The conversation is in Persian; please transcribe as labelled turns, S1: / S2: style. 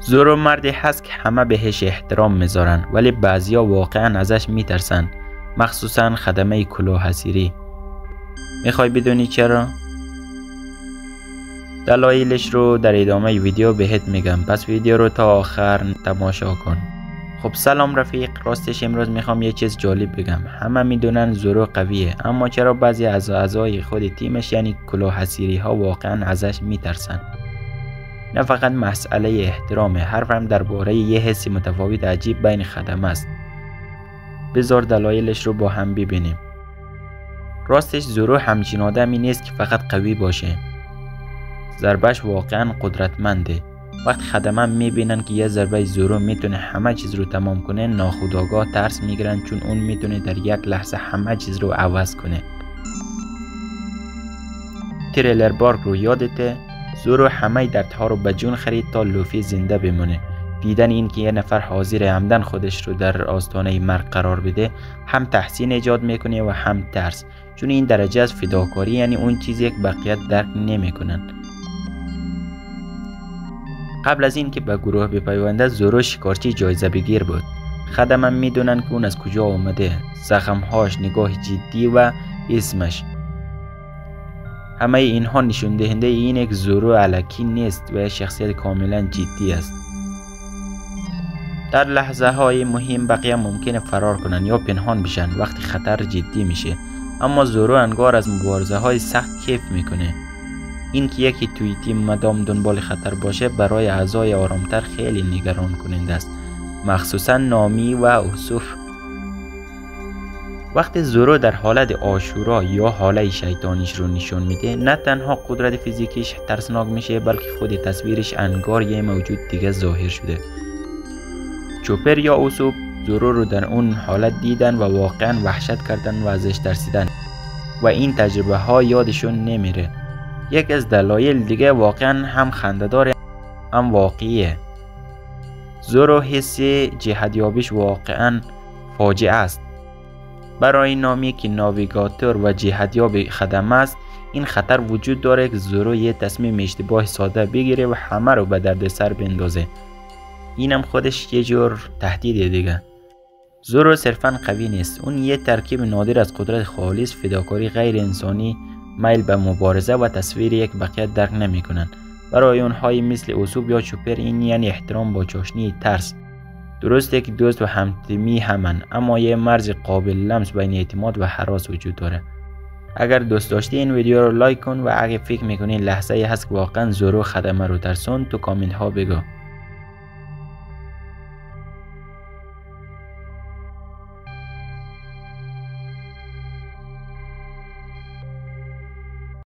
S1: زورو مردی هست که همه بهش احترام میذارن ولی بعضیا واقعا ازش میترسن، مخصوصا خدمه کلاه‌حصیری. میخوای بدونی چرا؟ دلایلش رو در ادامه ویدیو بهت میگم، پس ویدیو رو تا آخر تماشا کن. خب سلام رفیق، راستش امروز میخوام یه چیز جالب بگم. همه میدونن زورو قویه، اما چرا بعضی از اعضای خود تیمش یعنی کلاه‌حصیری ها واقعا ازش میترسن؟ نه فقط مسئله احترامه، حرفم درباره یه حس متفاوت عجیب بین خدمه است. بذار دلایلش رو با هم ببینیم. راستش زورو همچین آدمی نیست که فقط قوی باشه. ضربهش واقعا قدرتمنده. وقتی خدمه میبینن که یه ضربه زورو میتونه همه چیز رو تمام کنه، ناخودآگاه ترس میگیرن، چون اون میتونه در یک لحظه همه چیز رو عوض کنه. تریلر پارک رو یادته؟ زورو همه دردها رو به جون خرید تا لوفی زنده بمونه. دیدن این که یه نفر حاضر عمدن خودش رو در آستانه مرگ قرار بده، هم تحسین ایجاد میکنه و هم ترس، چون این درجه از فداکاری یعنی اون چیزی که بقیه درک نمیکنن. قبل از این که به گروه بپیونده، زورو شکارچی جایزه بگیر بود. خدمه میدونن که اون از کجا اومده، زخمهاش، نگاه جدی و اسمش. همه اینها نشون دهنده اینه که زورو الکی نیست و شخصیت کاملا جدی است. در لحظه های مهم بقیه ممکنه فرار کنن یا پنهان بشن وقتی خطر جدی میشه، اما زورو انگار از مبارزه های سخت کیف میکنه. این که یکی توی تیم مدام دنبال خطر باشه برای اعضای آرامتر خیلی نگران کننده است، مخصوصا نامی و اوسوف. وقتی زورو در حالت آشورا یا حاله شیطانیش رو نشون میده، نه تنها قدرت فیزیکیش ترسناک میشه، بلکه خود تصویرش انگار یه موجود دیگه ظاهر شده. چوپر یا اوسوف زورو رو در اون حالت دیدن و واقعا وحشت کردن و ازش ترسیدن و این تجربه ها یادشون نمیره. یک از دلایل دیگه واقعا هم خنده‌دار هم واقعیه. زورو حس جهتیابیش واقعا فاجعه است. برای نامی که ناویگاتور و جهتیاب خدمه است، این خطر وجود داره که زورو یه تصمیم اشتباه ساده بگیره و همه رو به دردسر بندازه. اینم خودش یه جور تهدیده دیگه. زورو صرفا قوی نیست، اون یه ترکیب نادر از قدرت خالص، فداکاری غیر انسانی، میل به مبارزه و تصویر یک بقیه درک نمی کنن. برای اونهایی مثل اوسوف یا چوپر این یعنی احترام با چاشنی ترس. درسته که دوست و همتیمی همن، اما یه مرز قابل لمس بین اعتماد و هراس وجود داره. اگر دوست داشتی این ویدیو رو لایک کن و اگه فکر میکنی لحظه هست که واقعا زورو خدمه رو ترسون، تو کامنت ها بگو.